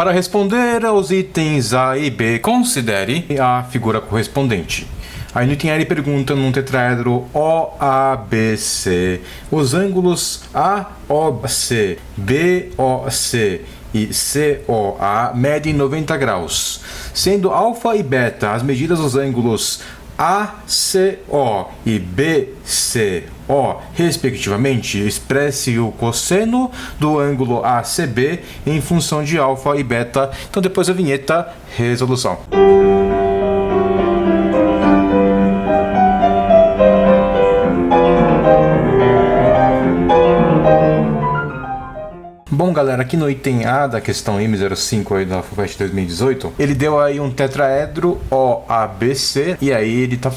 Para responder aos itens A e B, considere a figura correspondente. Aí no item A ele pergunta num tetraedro OABC, os ângulos AOC, BOC e COA medem 90 graus, sendo alfa e beta as medidas dos ângulos ACO e BCO, respectivamente. Expresse o cosseno do ângulo ACB em função de alfa e beta. Então depois da vinheta, resolução. Bom, galera, aqui no item A da questão M05 aí da FUVEST 2018, ele deu aí um tetraedro OABC, e aí ele tá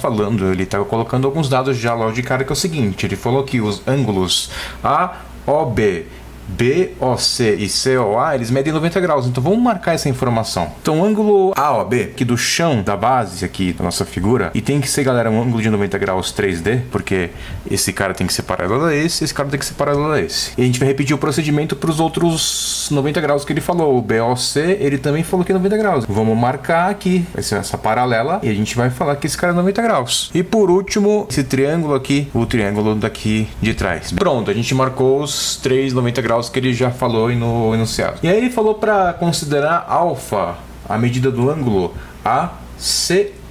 colocando alguns dados já logo de cara, que é o seguinte: ele falou que os ângulos AOB, BOC e COA, eles medem 90 graus, então vamos marcar essa informação. Então o ângulo AOB, aqui do chão da base aqui da nossa figura, e tem que ser, galera, um ângulo de 90 graus 3D, porque esse cara tem que ser paralelo a esse cara tem que ser paralelo a esse. E a gente vai repetir o procedimento para os outros 90 graus que ele falou. O BOC, ele também falou que é 90 graus. Vamos marcar aqui, vai ser essa paralela, e a gente vai falar que esse cara é 90 graus. E por último, esse triângulo aqui, o triângulo daqui de trás. Pronto, a gente marcou os 3 90 graus que ele já falou no enunciado. E aí ele falou para considerar alfa a medida do ângulo ACO.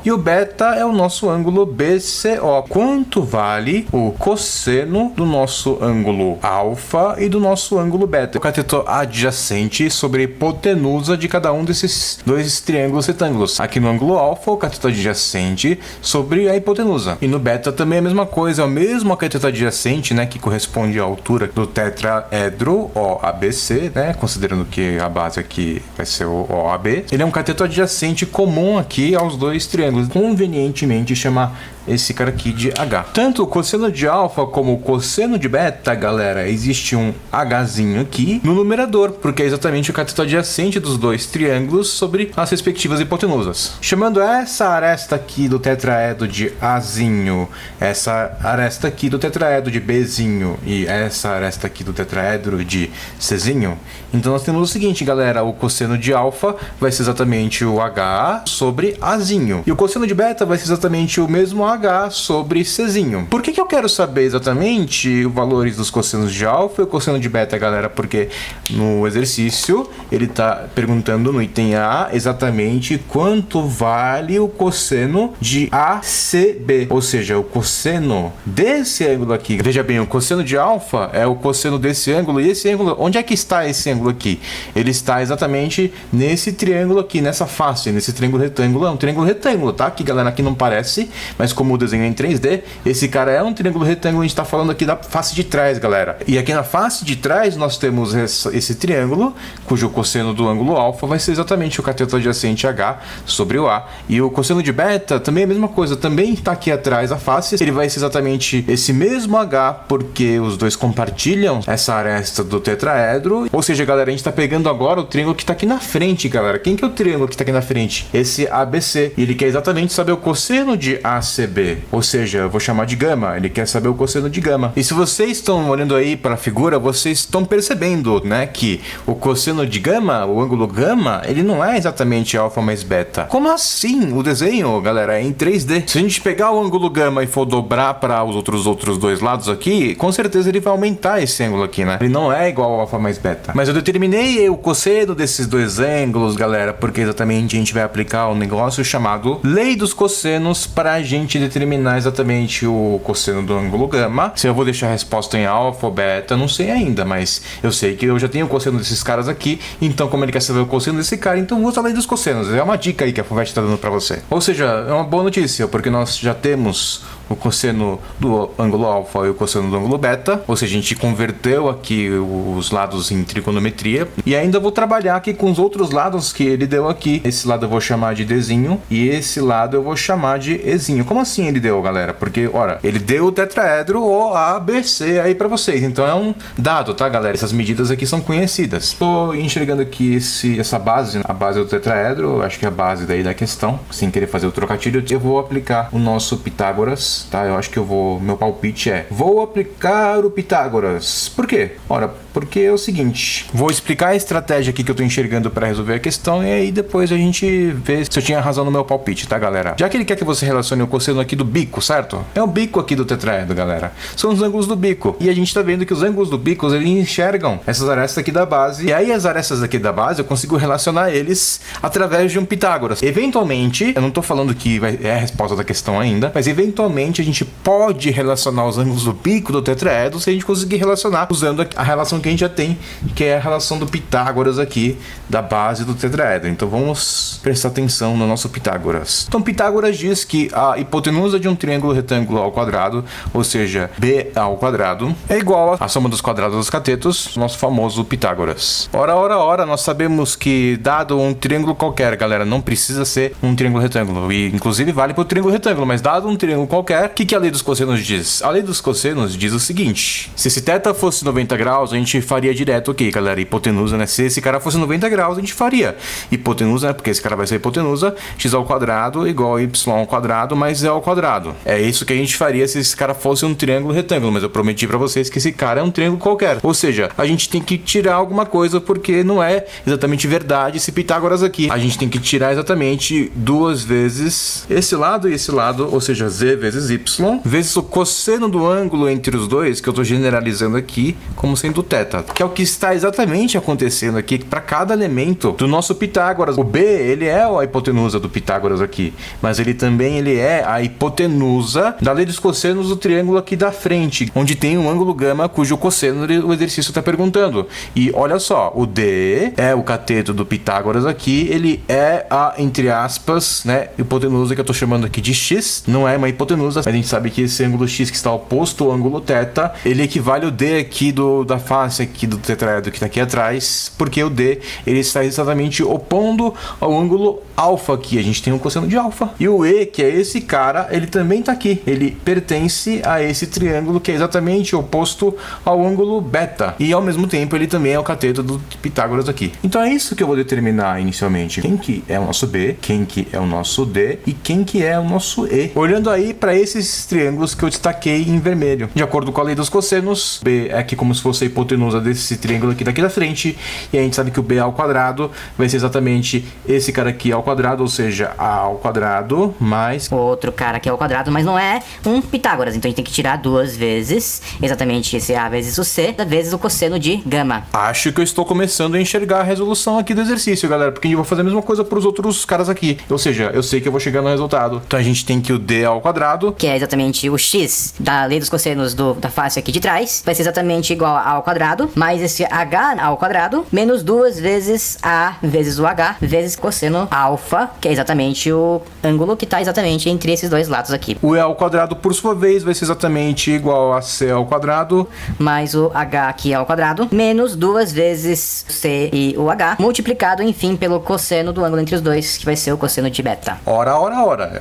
E o beta é o nosso ângulo BCO. Quanto vale o cosseno do nosso ângulo alfa e do nosso ângulo beta? O cateto adjacente sobre a hipotenusa de cada um desses dois triângulos retângulos. Aqui no ângulo alfa, o cateto adjacente sobre a hipotenusa. E no beta também é a mesma coisa, é o mesmo cateto adjacente, né, que corresponde à altura do tetraedro OABC, né, considerando que a base aqui vai ser o OAB. Ele é um cateto adjacente comum aqui aos dois triângulos, convenientemente chamar esse cara aqui de H. Tanto o cosseno de alfa como o cosseno de beta, galera, existe um Hzinho aqui no numerador, porque é exatamente o cateto adjacente dos dois triângulos sobre as respectivas hipotenusas. Chamando essa aresta aqui do tetraedro de Azinho, essa aresta aqui do tetraedro de Bzinho e essa aresta aqui do tetraedro de Czinho, então nós temos o seguinte, galera: o cosseno de alfa vai ser exatamente o H sobre Azinho, e o cosseno de beta vai ser exatamente o mesmo H sobre Czinho. Por que eu quero saber exatamente os valores dos cossenos de alfa e o cosseno de beta, galera? Porque no exercício ele está perguntando no item A exatamente quanto vale o cosseno de ACB, ou seja, o cosseno desse ângulo aqui. Veja bem, o cosseno de alfa é o cosseno desse ângulo, e esse ângulo, onde é que está esse ângulo aqui? Ele está exatamente nesse triângulo aqui, nessa face, nesse triângulo retângulo. É um triângulo retângulo, tá? Aqui, galera, aqui não parece, mas como o desenho é em 3D, esse cara é um triângulo retângulo. A gente está falando aqui da face de trás, galera. E aqui na face de trás nós temos esse triângulo, cujo cosseno do ângulo alfa vai ser exatamente o cateto adjacente H sobre o A. E o cosseno de beta também é a mesma coisa, também está aqui atrás da face. Ele vai ser exatamente esse mesmo H, porque os dois compartilham essa aresta do tetraedro. Ou seja, galera, a gente está pegando agora o triângulo que está aqui na frente, galera. Quem que é o triângulo que está aqui na frente? Esse ABC. E ele quer exatamente saber o cosseno de ACB. Ou seja, eu vou chamar de gama. Ele quer saber o cosseno de gama. E se vocês estão olhando aí para a figura, vocês estão percebendo, né, que o cosseno de gama, o ângulo gama, ele não é exatamente alfa mais beta. Como assim? O desenho, galera, é em 3D. Se a gente pegar o ângulo gama e for dobrar para os outros dois lados aqui, com certeza ele vai aumentar esse ângulo aqui, né? Ele não é igual ao alfa mais beta. Mas eu determinei o cosseno desses dois ângulos, galera, porque exatamente a gente vai aplicar um negócio chamado lei dos cossenos para a gente determinar exatamente o cosseno do ângulo gama. Se eu vou deixar a resposta em alfa ou beta, não sei ainda, mas eu sei que eu já tenho o cosseno desses caras aqui, então como ele quer saber o cosseno desse cara, então usa a lei dos cossenos. É uma dica aí que a FUVEST está dando para você. Ou seja, é uma boa notícia, porque nós já temos o cosseno do ângulo alfa e o cosseno do ângulo beta, ou seja, a gente converteu aqui os lados em trigonometria, e ainda vou trabalhar aqui com os outros lados que ele deu aqui. Esse lado eu vou chamar de Dzinho e esse lado eu vou chamar de Ezinho. Como assim ele deu, galera? Porque, ora, ele deu o tetraedro OABC aí pra vocês, então é um dado, tá, galera? Essas medidas aqui são conhecidas. Tô enxergando aqui essa base, a base do tetraedro, acho que é a base daí da questão, sem querer fazer o trocadilho, eu vou aplicar o nosso Pitágoras tá? Eu acho que meu palpite vou aplicar o Pitágoras. Por quê? Ora, porque é o seguinte, vou explicar a estratégia aqui que eu tô enxergando para resolver a questão e aí depois a gente vê se eu tinha razão no meu palpite, tá, galera? Já que ele quer que você relacione o cosseno aqui do bico, certo? É o bico aqui do tetraedro, galera. São os ângulos do bico. E a gente tá vendo que os ângulos do bico, eles enxergam essas arestas aqui da base. E aí as arestas aqui da base, eu consigo relacionar eles através de um Pitágoras. Eventualmente, eu não tô falando que é a resposta da questão ainda, mas eventualmente a gente pode relacionar os ângulos do bico do tetraedro se a gente conseguir relacionar usando a relação que a gente já tem, que é a relação do Pitágoras aqui, da base do tetraedro. Então vamos prestar atenção no nosso Pitágoras. Então Pitágoras diz que a hipotenusa de um triângulo retângulo ao quadrado, ou seja, b ao quadrado, é igual à soma dos quadrados dos catetos, nosso famoso Pitágoras. Ora, nós sabemos que dado um triângulo qualquer, galera, não precisa ser um triângulo retângulo, e inclusive vale para o triângulo retângulo, mas dado um triângulo qualquer, o que a lei dos cossenos diz? A lei dos cossenos diz o seguinte: se esse θ fosse 90 graus, a gente faria direto aqui, galera, hipotenusa, né? Se esse cara fosse 90 graus, a gente faria hipotenusa, né? Porque esse cara vai ser hipotenusa, x ao quadrado igual a y ao quadrado mais z ao quadrado. É isso que a gente faria se esse cara fosse um triângulo retângulo, mas eu prometi pra vocês que esse cara é um triângulo qualquer. Ou seja, a gente tem que tirar alguma coisa porque não é exatamente verdade esse Pitágoras aqui. A gente tem que tirar exatamente duas vezes esse lado e esse lado, ou seja, z vezes y, vezes o cosseno do ângulo entre os dois, que eu tô generalizando aqui como sendo θ, que é o que está exatamente acontecendo aqui para cada elemento do nosso Pitágoras. O b, ele é a hipotenusa do Pitágoras aqui, mas ele também é a hipotenusa da lei dos cossenos do triângulo aqui da frente, onde tem um ângulo gama cujo cosseno o exercício está perguntando. E olha só, o d é o cateto do Pitágoras aqui, ele é a, entre aspas, né, hipotenusa que eu tô chamando aqui de x, não é uma hipotenusa, mas a gente sabe que esse ângulo x que está oposto ao ângulo θ, ele equivale ao d aqui da face aqui do tetraedro que está aqui atrás, porque o d, ele está exatamente opondo ao ângulo alfa aqui, a gente tem um cosseno de alfa. E o e, que é esse cara, ele também está aqui, ele pertence a esse triângulo que é exatamente oposto ao ângulo beta, e ao mesmo tempo ele também é o cateto do Pitágoras aqui. Então é isso que eu vou determinar inicialmente, quem que é o nosso b, quem que é o nosso d e quem que é o nosso e, olhando aí para esses triângulos que eu destaquei em vermelho. De acordo com a lei dos cossenos, b é aqui como se fosse a hipotenusa desse triângulo aqui daqui da frente, e a gente sabe que o b ao quadrado vai ser exatamente esse cara aqui ao quadrado, ou seja, a ao quadrado mais outro cara aqui ao quadrado, mas não é um Pitágoras, então a gente tem que tirar duas vezes exatamente esse a vezes o c vezes o cosseno de gama. Acho que eu estou começando a enxergar a resolução aqui do exercício, galera, porque eu vou fazer a mesma coisa para os outros caras aqui, ou seja, eu sei que eu vou chegar no resultado. Então a gente tem que o d ao quadrado, que é exatamente o x da lei dos cossenos da face aqui de trás, vai ser exatamente igual ao quadrado, mais esse h ao quadrado, menos duas vezes a vezes o h, vezes cosseno alfa, que é exatamente o ângulo que está exatamente entre esses dois lados aqui. O e ao quadrado, por sua vez, vai ser exatamente igual a c ao quadrado, mais o h aqui ao quadrado, menos duas vezes c e o h, multiplicado, enfim, pelo cosseno do ângulo entre os dois, que vai ser o cosseno de beta. Ora.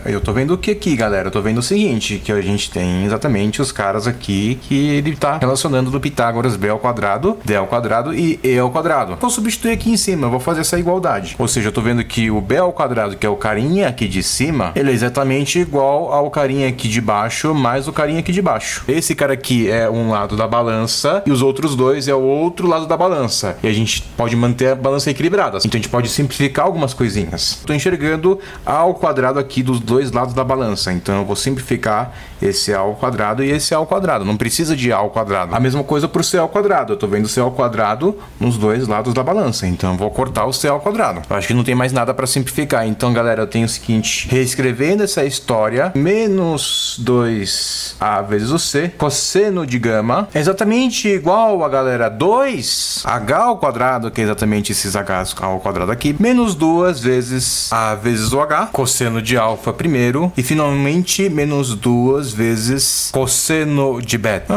Eu tô vendo o que aqui, galera? Eu tô vendo o seguinte, que a gente tem exatamente os caras aqui que ele tá relacionando do Pitágoras, b ao quadrado, d ao quadrado e e ao quadrado. Vou substituir aqui em cima, eu vou fazer essa igualdade. Ou seja, eu tô vendo que o b ao quadrado, que é o carinha aqui de cima, ele é exatamente igual ao carinha aqui de baixo, mais o carinha aqui de baixo. Esse cara aqui é um lado da balança e os outros dois é o outro lado da balança. E a gente pode manter a balança equilibrada. Então a gente pode simplificar algumas coisinhas. Tô enxergando a ao quadrado aqui dos dois lados da balança. Então eu vou simplificar esse a ao quadrado e esse a ao quadrado. Não precisa de a ao quadrado. A mesma coisa pro c ao quadrado. Eu tô vendo c ao quadrado nos dois lados da balança. Então eu vou cortar o c ao quadrado. Eu acho que não tem mais nada para simplificar. Então, galera, eu tenho o seguinte. Reescrevendo essa história, menos 2a vezes o c, cosseno de gama, é exatamente igual a, galera, 2h ao quadrado, que é exatamente esses h ao quadrado aqui, menos 2 vezes a vezes o h, cosseno de alfa primeiro, e finalmente menos 2 vezes cosseno de beta.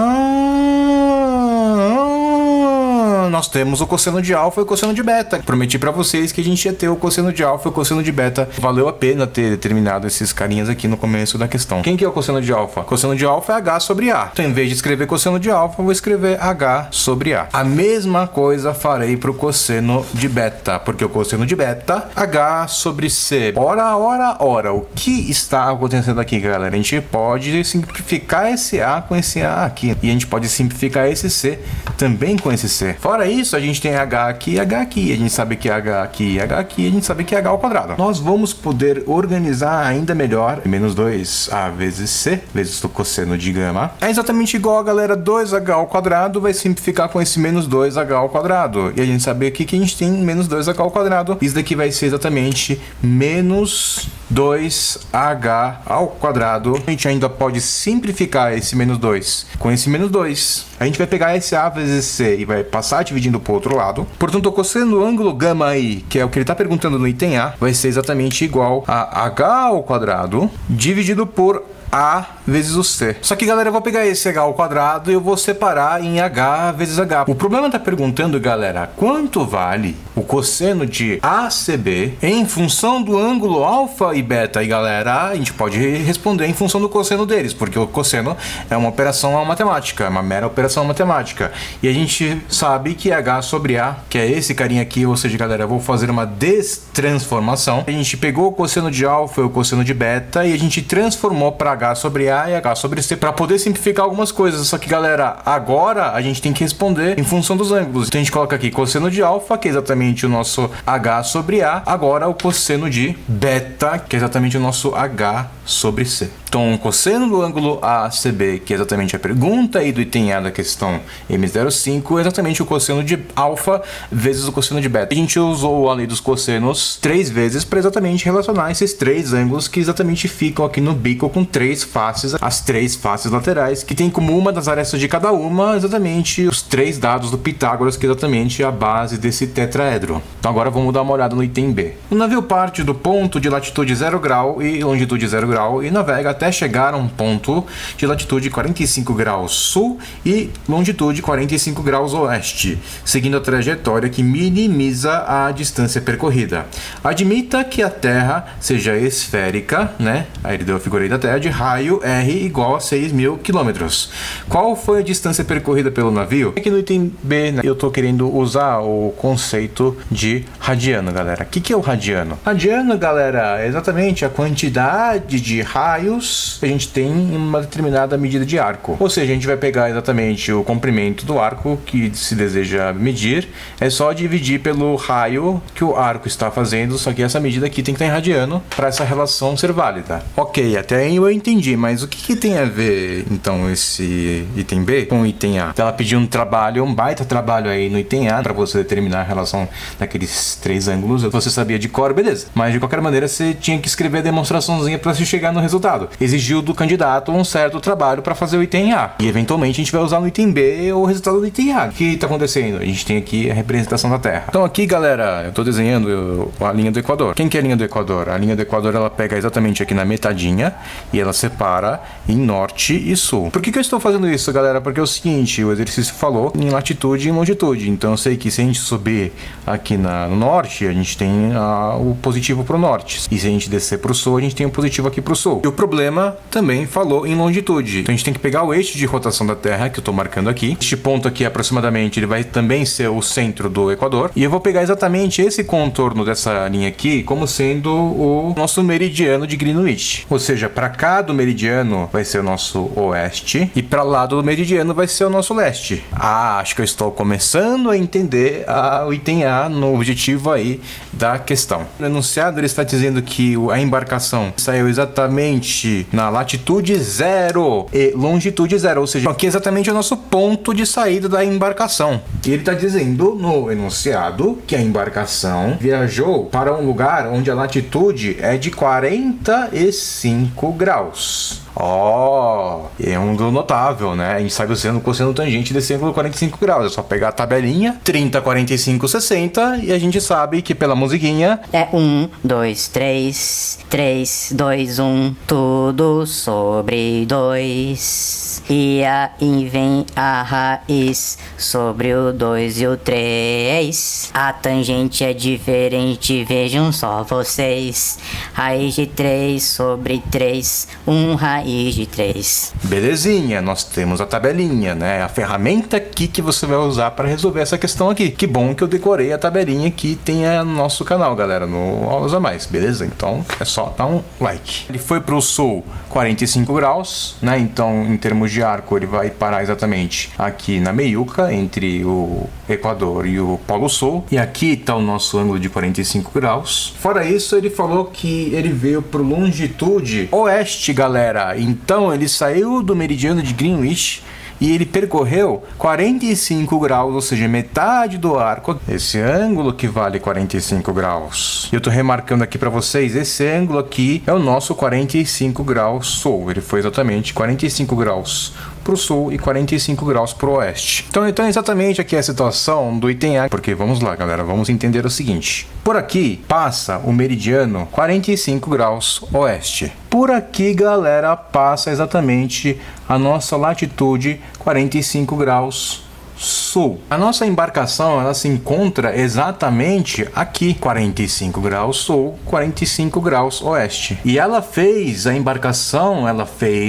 nós temos o cosseno de alfa e o cosseno de beta. Prometi pra vocês que a gente ia ter o cosseno de alfa e o cosseno de beta. Valeu a pena ter determinado esses carinhas aqui no começo da questão. Quem que é o cosseno de alfa? Cosseno de alfa é H sobre A. Então, em vez de escrever cosseno de alfa, eu vou escrever H sobre A. A mesma coisa farei pro cosseno de beta, porque o cosseno de beta, H sobre C. Ora, o que está acontecendo aqui, galera? A gente pode simplificar esse A com esse A aqui. E a gente pode simplificar esse C também com esse C. Fora isso, a gente tem H aqui e H aqui. A gente sabe que H aqui e H aqui. A gente sabe que é H ao quadrado. Nós vamos poder organizar ainda melhor. Menos 2A vezes C, vezes o cosseno de gama. É exatamente igual a galera 2H ao quadrado. Vai simplificar com esse menos 2H ao quadrado. E a gente sabe aqui que a gente tem menos 2H ao quadrado. Isso daqui vai ser exatamente menos 2H ao quadrado. A gente ainda pode simplificar esse menos 2 com esse menos 2. A gente vai pegar esse A vezes C e vai passar dividindo para o outro lado. Portanto, o cosseno do ângulo gama aí, que é o que ele está perguntando no item A, vai ser exatamente igual a H ao quadrado dividido por A vezes o C. Só que, galera, eu vou pegar esse H ao quadrado e eu vou separar em H vezes H. O problema tá perguntando, galera, quanto vale o cosseno de ACB em função do ângulo alfa e beta? E, galera, a gente pode responder em função do cosseno deles, porque o cosseno é uma operação matemática, é uma mera operação matemática. E a gente sabe que H sobre A, que é esse carinha aqui, ou seja, galera, eu vou fazer uma destransformação. A gente pegou o cosseno de alfa e o cosseno de beta e a gente transformou para H sobre A e H sobre C para poder simplificar algumas coisas. Só que, galera, agora a gente tem que responder em função dos ângulos. Então a gente coloca aqui cosseno de alfa, que é exatamente o nosso H sobre A. Agora o cosseno de beta, que é exatamente o nosso H sobre C. Então, o cosseno do ângulo ACB, que é exatamente a pergunta aí do item A da questão M05, é exatamente o cosseno de alfa vezes o cosseno de beta. A gente usou a lei dos cossenos 3 vezes para exatamente relacionar esses 3 ângulos que exatamente ficam aqui no bico com 3 faces, as 3 faces laterais, que tem como uma das arestas de cada uma exatamente os 3 dados do Pitágoras, que é exatamente a base desse tetraedro. Então agora vamos dar uma olhada no item B. O navio parte do ponto de latitude 0 grau e longitude 0 grau e navega até chegar a um ponto de latitude 45 graus sul e longitude 45 graus oeste, seguindo a trajetória que minimiza a distância percorrida. Admita que a Terra seja esférica, né? Aí ele deu a figura aí da Terra, de raio R igual a 6.000 km. Qual foi a distância percorrida pelo navio? Aqui no item B, né, eu tô querendo usar o conceito de radiano, galera. O que é o radiano? Radiano, galera, é exatamente a quantidade de raios que a gente tem em uma determinada medida de arco. Ou seja, a gente vai pegar exatamente o comprimento do arco que se deseja medir, é só dividir pelo raio que o arco está fazendo, só que essa medida aqui tem que estar em radiano para essa relação ser válida. Ok, até aí eu entendi, mas o que tem a ver, então, esse item B com o item A? Ela pediu um trabalho, um baita trabalho aí no item A para você determinar a relação daqueles 3 ângulos. Você sabia de cor, beleza. Mas de qualquer maneira você tinha que escrever a demonstraçãozinha para se chegar no resultado. Exigiu do candidato um certo trabalho para fazer o item A. E eventualmente a gente vai usar no item B o resultado do item A. O que está acontecendo? A gente tem aqui a representação da Terra. Então aqui, galera, eu estou desenhando a linha do Equador. Quem que é a linha do Equador? A linha do Equador, ela pega exatamente aqui na metadinha e ela separa em norte e sul. Por que eu estou fazendo isso, galera? Porque é o seguinte, o exercício falou em latitude e longitude. Então eu sei que se a gente subir aqui no norte, a gente tem o positivo para o norte. E se a gente descer para o sul, a gente tem o positivo aqui para o sul. E o problema também falou em longitude. Então a gente tem que pegar o eixo de rotação da Terra, que eu estou marcando aqui. Este ponto aqui, aproximadamente, ele vai também ser o centro do Equador. E eu vou pegar exatamente esse contorno dessa linha aqui como sendo o nosso meridiano de Greenwich. Ou seja, para cá do meridiano vai ser o nosso oeste e para lá do meridiano vai ser o nosso leste. Acho que eu estou começando a entender o item A no objetivo aí da questão. No enunciado ele está dizendo que a embarcação saiu exatamente na latitude 0 e longitude 0, ou seja, aqui é exatamente o nosso ponto de saída da embarcação. E ele está dizendo no enunciado que a embarcação viajou para um lugar onde a latitude é de 45 graus. Ó, é um do notável, né? A gente sabe o cosseno tangente desse ângulo 45 graus. É só pegar a tabelinha, 30, 45, 60, e a gente sabe que pela musiquinha... É 1, 2, 3, 3, 2, 1, tudo sobre 2. E aí vem a raiz sobre o 2 e o 3. A tangente é diferente, vejam só vocês. Raiz de 3 sobre 3, 1 raiz de 3. Belezinha, nós temos a tabelinha, né? A ferramenta aqui que você vai usar para resolver essa questão aqui. Que bom que eu decorei a tabelinha que tem no nosso canal, galera, no Aulas a Mais, beleza? Então é só dar um like. Ele foi para o sul 45 graus, né? Então em termos de arco ele vai parar exatamente aqui na meiuca entre o Equador e o Polo Sul. E aqui está o nosso ângulo de 45 graus. Fora isso, ele falou que ele veio para longitude oeste, galera. Então ele saiu do meridiano de Greenwich e ele percorreu 45 graus, ou seja, metade do arco. Esse ângulo que vale 45 graus. E eu tô remarcando aqui para vocês, esse ângulo aqui é o nosso 45 graus sul. Ele foi exatamente 45 graus pro sul e 45 graus pro oeste. Então exatamente aqui é a situação do item A, porque vamos lá, galera, vamos entender o seguinte. Por aqui passa o meridiano 45 graus oeste. Por aqui, galera, passa exatamente a nossa latitude 45 graus sul. A nossa embarcação, ela se encontra exatamente aqui, 45 graus sul, 45 graus oeste. E ela fez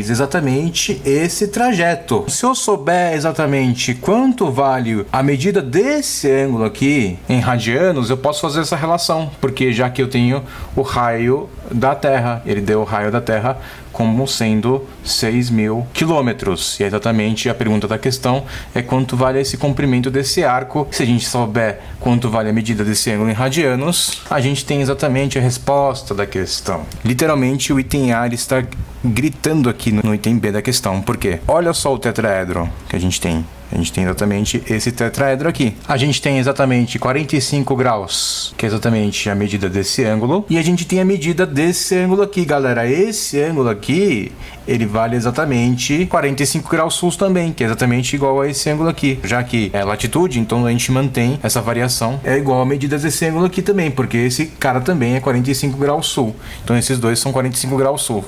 exatamente esse trajeto. Se eu souber exatamente quanto vale a medida desse ângulo aqui em radianos, eu posso fazer essa relação, porque já que eu tenho o raio da Terra, ele deu o raio da Terra como sendo 6.000 quilômetros. E é exatamente a pergunta da questão é quanto vale esse comprimento desse arco. Se a gente souber quanto vale a medida desse ângulo em radianos, a gente tem exatamente a resposta da questão. Literalmente o item A ele está gritando aqui no item B da questão. Por quê? Olha só o tetraedro que a gente tem. A gente tem exatamente esse tetraedro aqui. A gente tem exatamente 45 graus, que é exatamente a medida desse ângulo. E a gente tem a medida desse ângulo aqui, galera. Esse ângulo aqui, ele vale exatamente 45 graus sul também, que é exatamente igual a esse ângulo aqui. Já que é latitude, então a gente mantém essa variação. É igual a medida desse ângulo aqui também, porque esse cara também é 45 graus sul. Então esses dois são 45 graus sul.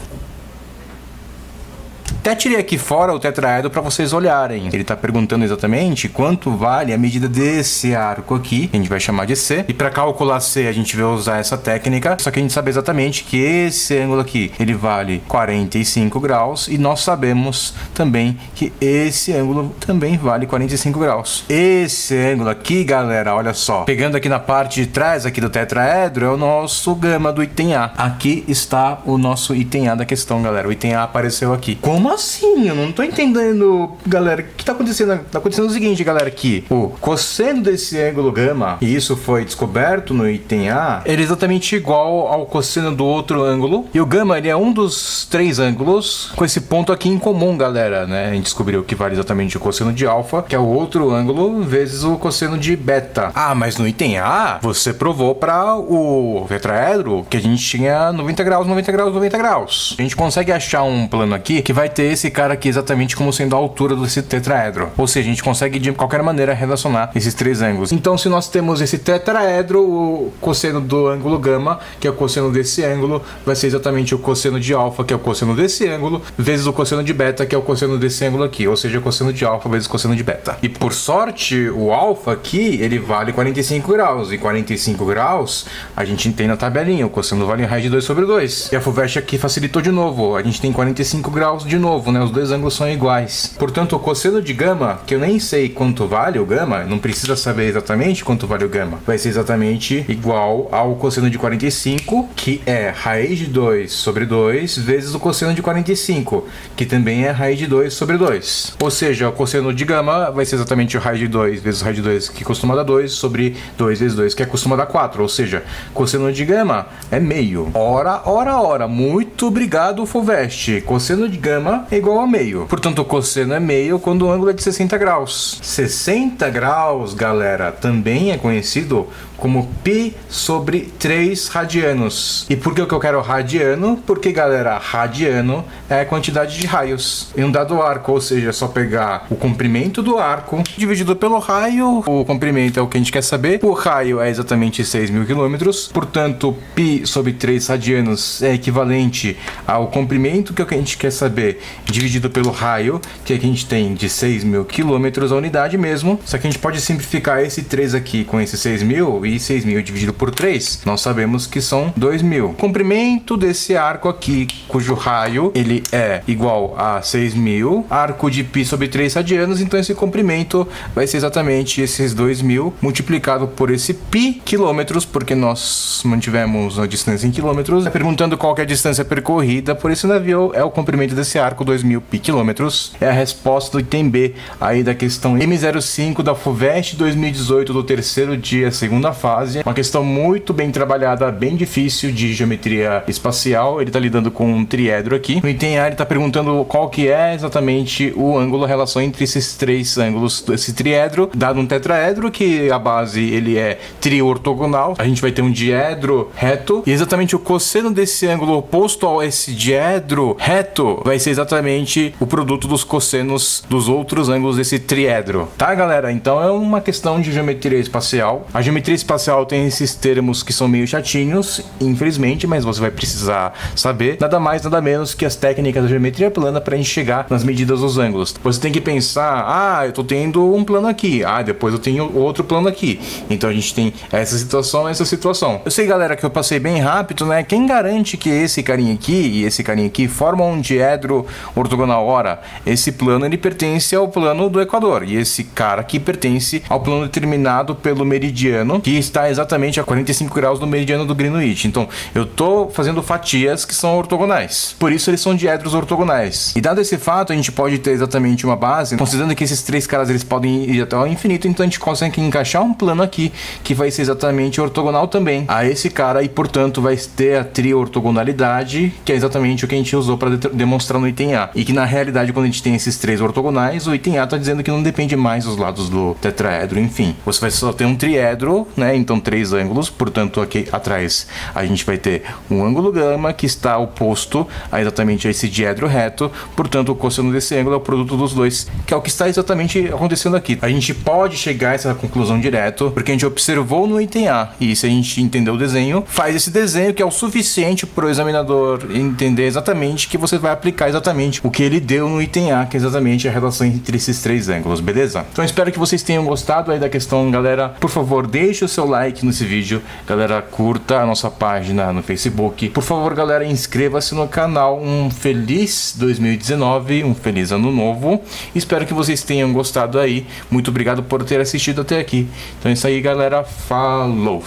Até tirei aqui fora o tetraedro para vocês olharem. Ele está perguntando exatamente quanto vale a medida desse arco aqui, que a gente vai chamar de C. E para calcular C, a gente vai usar essa técnica. Só que a gente sabe exatamente que esse ângulo aqui, ele vale 45 graus. E nós sabemos também que esse ângulo também vale 45 graus. Esse ângulo aqui, galera, olha só. Pegando aqui na parte de trás aqui do tetraedro, é o nosso gama do item A. Aqui está o nosso item A da questão, galera. O item A apareceu aqui. Como assim? Eu não tô entendendo, galera. O que tá acontecendo? Tá acontecendo o seguinte, galera, que o cosseno desse ângulo gama, e isso foi descoberto no item A, ele é exatamente igual ao cosseno do outro ângulo. E o gama, ele é um dos três ângulos com esse ponto aqui em comum, galera, né? A gente descobriu que vale exatamente o cosseno de alfa, que é o outro ângulo, vezes o cosseno de beta. Ah, mas no item A, você provou para o tetraedro que a gente tinha 90 graus, 90 graus, 90 graus. A gente consegue achar um plano aqui que vai ter esse cara aqui exatamente como sendo a altura desse tetraedro. Ou seja, a gente consegue de qualquer maneira relacionar esses três ângulos. Então, se nós temos esse tetraedro, o cosseno do ângulo gama, que é o cosseno desse ângulo, vai ser exatamente o cosseno de alfa, que é o cosseno desse ângulo, vezes o cosseno de beta, que é o cosseno desse ângulo aqui. Ou seja, o cosseno de alfa vezes o cosseno de beta. E por sorte, o alfa aqui, ele vale 45 graus. E 45 graus, a gente tem na tabelinha. O cosseno vale raiz de 2 sobre 2. E a FUVEST aqui facilitou de novo. A gente tem 45 graus de novo, né? Os dois ângulos são iguais. Portanto, o cosseno de gama, que eu nem sei quanto vale o gama, não precisa saber exatamente quanto vale o gama, vai ser exatamente igual ao cosseno de 45, que é raiz de 2 sobre 2, vezes o cosseno de 45, que também é raiz de 2 sobre 2. Ou seja, o cosseno de gama vai ser exatamente o raiz de 2 vezes raiz de 2, que costuma dar 2, sobre 2 vezes 2, que costuma dar 4. Ou seja, cosseno de gama é meio. Ora. Muito obrigado, FUVEST. Cosseno de gama alfa é igual a meio. Portanto, o cosseno é meio quando o ângulo é de 60 graus. 60 graus, galera, também é conhecido como π sobre 3 radianos. E por que eu quero radiano? Porque, galera, radiano é a quantidade de raios em um dado arco, ou seja, é só pegar o comprimento do arco dividido pelo raio. O comprimento é o que a gente quer saber. O raio é exatamente 6.000 km. Portanto, π sobre 3 radianos é equivalente ao comprimento, que é o que a gente quer saber, dividido pelo raio, que é que a gente tem de 6.000 km, a unidade mesmo. Só que a gente pode simplificar esse 3 aqui com esse 6.000, e 6.000 dividido por 3, nós sabemos que são 2.000. O comprimento desse arco aqui, cujo raio ele é igual a 6.000, arco de π sobre 3 radianos, então esse comprimento vai ser exatamente esses 2.000 multiplicado por esse π quilômetros, porque nós mantivemos a distância em quilômetros. Perguntando qual que é a distância percorrida por esse navio, é o comprimento desse arco, 2.000 π quilômetros. É a resposta do item B aí da questão M05 da FUVEST 2018 do terceiro dia, segunda fase. Uma questão muito bem trabalhada, bem difícil de geometria espacial. Ele está lidando com um triedro aqui. No item A ele está perguntando qual que é exatamente o ângulo, a relação entre esses três ângulos desse triedro, dado um tetraedro, que a base ele é triortogonal. A gente vai ter um diedro reto, e exatamente o cosseno desse ângulo oposto a esse diedro reto vai ser exatamente o produto dos cossenos dos outros ângulos desse triedro. Tá, galera? Então é uma questão de geometria espacial. A geometria espacial tem esses termos que são meio chatinhos, infelizmente, mas você vai precisar saber nada mais, nada menos que as técnicas da geometria plana para a gente chegar nas medidas dos ângulos. Você tem que pensar, eu tô tendo um plano aqui, depois eu tenho outro plano aqui. Então a gente tem essa situação. Eu sei, galera, que eu passei bem rápido, né? Quem garante que esse carinha aqui e esse carinha aqui formam um diedro ortogonal? Ora, esse plano ele pertence ao plano do Equador, e esse cara aqui pertence ao plano determinado pelo meridiano, que está exatamente a 45 graus do meridiano do Greenwich. Então, eu tô fazendo fatias que são ortogonais. Por isso, eles são diedros ortogonais. E dado esse fato, a gente pode ter exatamente uma base, considerando que esses três caras eles podem ir até o infinito, então a gente consegue encaixar um plano aqui que vai ser exatamente ortogonal também a esse cara, e portanto vai ter a triortogonalidade, que é exatamente o que a gente usou para demonstrar no item A. E que na realidade, quando a gente tem esses três ortogonais, o item A está dizendo que não depende mais dos lados do tetraedro. Enfim, você vai só ter um triedro, né? Então três ângulos, portanto aqui atrás a gente vai ter um ângulo gama que está oposto a exatamente a esse diedro reto, portanto o cosseno desse ângulo é o produto dos dois, que é o que está exatamente acontecendo aqui. A gente pode chegar a essa conclusão direto porque a gente observou no item A, e se a gente entender o desenho, faz esse desenho que é o suficiente para o examinador entender exatamente que você vai aplicar exatamente o que ele deu no item A, que é exatamente a relação entre esses três ângulos, beleza? Então espero que vocês tenham gostado aí da questão, galera. Por favor, deixe o seu like nesse vídeo, galera, curta a nossa página no Facebook. Por favor, galera, inscreva-se no canal. Um feliz 2019, um feliz ano novo. Espero que vocês tenham gostado aí. Muito obrigado por ter assistido até aqui. Então é isso aí, galera. Falou!